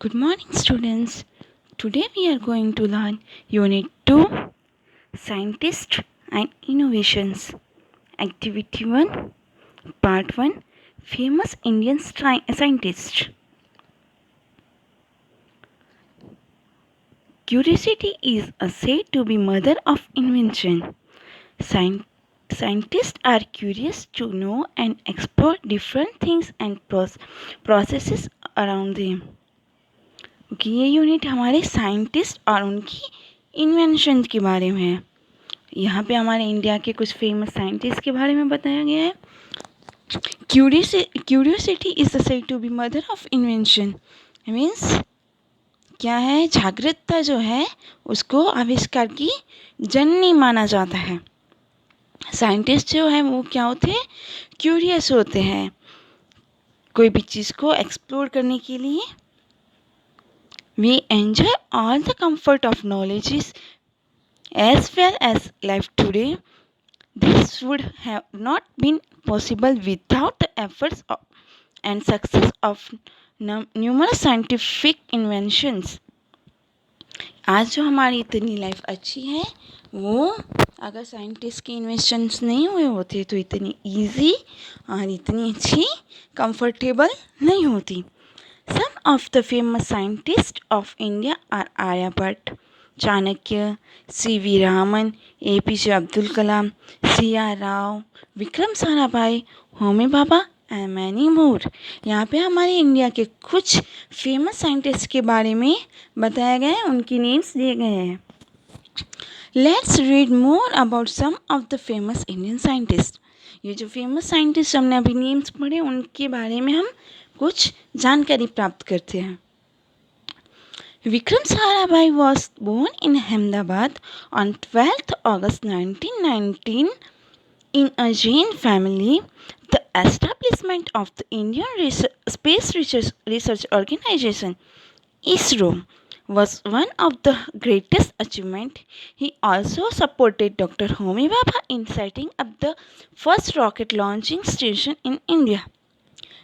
Good morning, students. Today we are going to learn Unit 2 Scientists and Innovations. Activity 1, Part 1 Famous Indian Scientists. Curiosity is said to be mother of invention. Scientists are curious to know and explore different things and processes around them. कि ये unit हमारे scientist और उनकी invention के बारे में है। यहाँ पे हमारे इंडिया के कुछ फेमस साइंटिस्ट के बारे में बताया गया है। Curiosity is said to be mother of invention. Means क्या है, जागरूकता जो है उसको आविष्कार की जननी माना जाता है। साइंटिस्ट जो है वो क्या होते हैं, क्यूरियस होते हैं कोई भी चीज़ को एक्सप्लोर करने के लिए। We enjoy all the comfort of knowledge as well as life today. This would have not been possible without the efforts and success of numerous scientific inventions. आज जो हमारी इतनी लाइफ अच्छी है वो अगर साइंटिस्ट के इन्वेंशंस नहीं हुए होते तो इतनी इजी और इतनी अच्छी कंफर्टेबल नहीं होती। Some of the famous scientists of India are Aryabhatta, Chanakya, C.V. Raman, A.P.J. Abdul Kalam, C.R. Rao, Vikram Sarabhai, Homi Bhabha and many more. यहाँ पे हमारे इंडिया के कुछ फेमस साइंटिस्ट के बारे में बताया गया है, उनकी नेम्स दिए गए हैं। Let's read more about some of the famous Indian scientist. ये जो फेमस साइंटिस्ट हमने अभी नेम्स पढ़े उनके बारे में हम कुछ जानकारी प्राप्त करते हैं। Vikram Sarabhai was born in Ahmedabad on 12th August 1919 in a Jain family. The establishment of the Indian Space Research Organization (ISRO) was one of the greatest achievements. He also supported Dr. Homi Bhabha in setting up the first rocket launching station in India.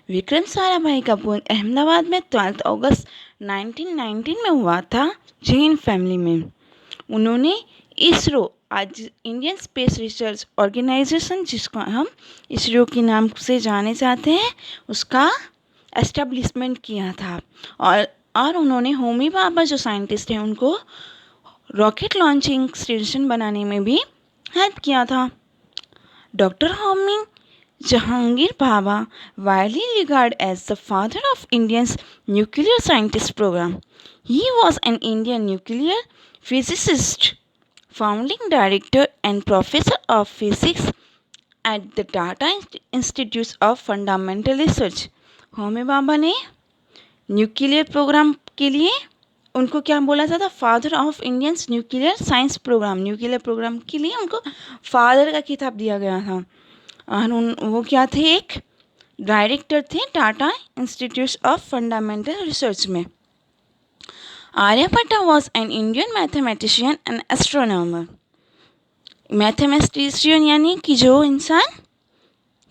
Vikram Sarabhai का born Ahmedabad में 12 अगस्त 1919 में हुआ था, Jain family में। उन्होंने इसरो, आज Indian space research organisation जिसको हम इसरो के नाम से जाने जाते हैं, उसका एस्टेब्लिशमेंट किया था। और उन्होंने होमी भाभा जो साइंटिस्ट हैं उनको रॉकेट लॉन्चिंग स्टेशन बनाने में भी हेल्प किया था। Doctor Homi Jahangir Bhabha, widely regarded as the father of India's nuclear scientist program. He was an Indian nuclear physicist, founding director and professor of physics at the Tata Institute of Fundamental Research. Homi Bhabha ने nuclear program के लिए उनको क्या बोला जाता, father of Indians nuclear science program. Nuclear program के लिए उनको फादर का खिताब दिया गया था। और वो क्या थे, एक डायरेक्टर थे Tata institute of fundamental research में। Aryabhata was an Indian mathematician and astronomer. Mathematician यानी कि जो इंसान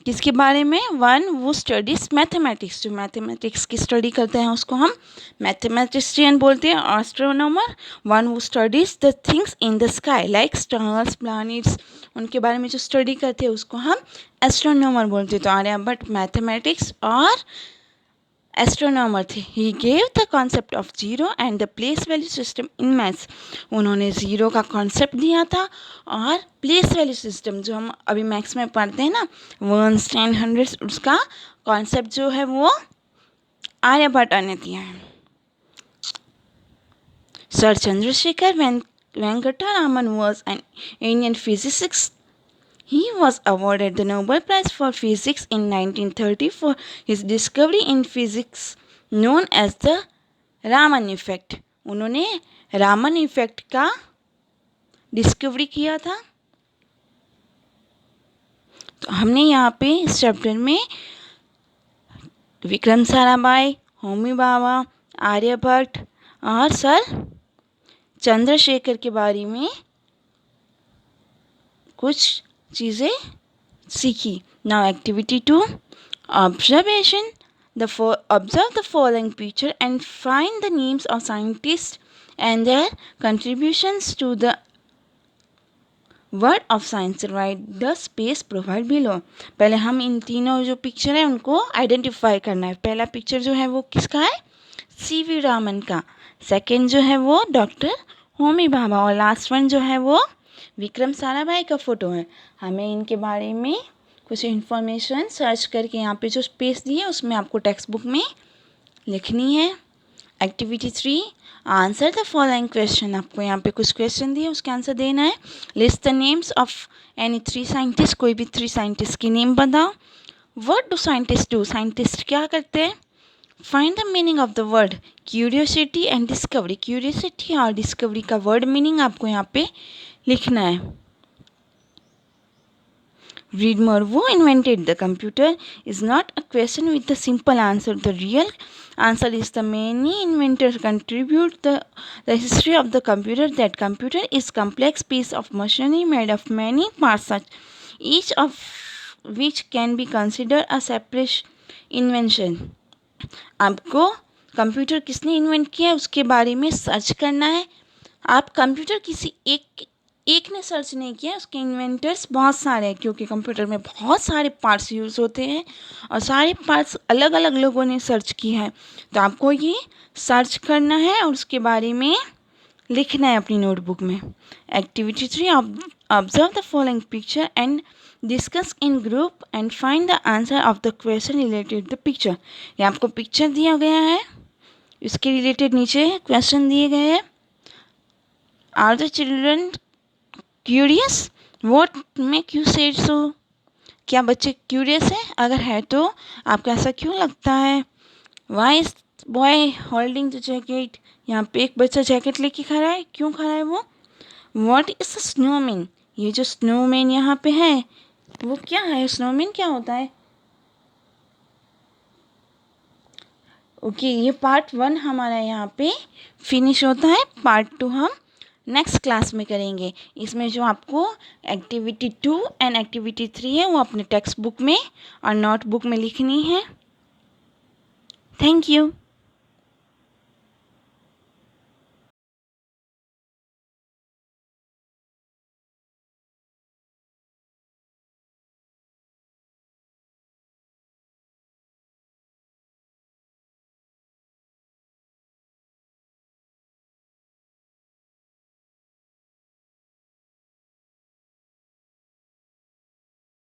किसके बारे में, वन वो स्टडीज मैथमेटिक्स, जो मैथमेटिक्स की स्टडी करते हैं उसको हम मैथमेटिशियन बोलते हैं। Astronomer one who studies the things in the sky like stars planets, उनके बारे में जो स्टडी करते हैं उसको हम एस्ट्रोनॉमर बोलते हैं। तो आर्यभट्ट मैथमेटिक्स और एस्ट्रोनॉमर थे। He gave the concept of zero and the place value system in maths. उन्होंने ज़ीरो का कॉन्सेप्ट दिया था और प्लेस वैल्यू सिस्टम जो हम अभी मैथ्स में पढ़ते हैं ना, वंस 10 100, उसका कॉन्सेप्ट जो है वो आर्यभट्ट ने दिया है। Sir Chandrashekhar Venkataraman was an Indian physicist. He was awarded the Nobel Prize for Physics in 1930 for his discovery in physics known as the Raman effect. उन्होंने रामन इफेक्ट का डिस्कवरी किया था। तो हमने यहाँ पे इस चैप्टर में विक्रम साराभाई, होमी भाभा, आर्यभट्ट और सर चंद्रशेखर के बारे में कुछ चीज़ें सीखी। Now activity 2, observation Observe the following picture and find the names of scientists and their contributions to the word of science. Right the space provide below. पहले हम इन तीनों जो पिक्चर है उनको आइडेंटिफाई करना है. पहला पिक्चर जो है वो किसका है? सीवी रामन का. सेकंड जो है वो डॉक्टर होमी भाभा. और लास्ट वन जो है वो विक्रम साराभाई का फ़ोटो है. हमें इनके बारे में कुछ इन्फॉर्मेशन सर्च करके यहाँ पे जो स्पेस दी है उसमें आपको टेक्स्ट बुक में लिखनी है. Activity 3, answer the following question. आपको यहाँ पे कुछ क्वेश्चन दिए उसका आंसर देना है. List the names of any 3 scientist. कोई भी 3 साइंटिस्ट की नेम बताओ. What do scientist do. Scientist क्या करते हैं? Find the meaning of the word curiosity and discovery. Curiosity और डिस्कवरी का वर्ड मीनिंग आपको यहाँ पे लिखना है. Read more. Who invented the computer is not a question with a simple answer. The real answer is the many inventors contribute the history of the computer. That computer is complex piece of machinery made of many parts, each of which can be considered a separate invention. आपको computer किसने invent किया उसके बारे में search करना है. आप computer किसी एक ने सर्च नहीं किया, उसके इन्वेंटर्स बहुत सारे हैं क्योंकि कंप्यूटर में बहुत सारे पार्ट्स यूज़ होते हैं और सारे पार्ट्स अलग अलग लोगों ने सर्च किया है. तो आपको ये सर्च करना है और उसके बारे में लिखना है अपनी नोटबुक में. Activity 3, observe the following picture and discuss in group and find the answer of the question related the picture. ये आपको पिक्चर दिया गया है, इसके रिलेटेड नीचे क्वेश्चन दिए गए हैं. Are the children curious? What make you said so? क्या बच्चे क्यूरियस हैं? अगर है तो आपको ऐसा क्यों लगता है? Why is boy holding the jacket? यहाँ पे एक बच्चा जैकेट लेके खड़ा है, क्यों खड़ा है वो? What is a snowman? ये जो स्नोमैन यहाँ पे है वो क्या है? स्नोमैन क्या होता है? ओके, ये पार्ट 1 हमारा यहाँ पे फिनिश होता है. पार्ट 2 हम नेक्स्ट क्लास में करेंगे. इसमें जो आपको एक्टिविटी 2 एंड एक्टिविटी 3 है वो अपने टेक्स्ट बुक में और नोटबुक में लिखनी है. Thank you.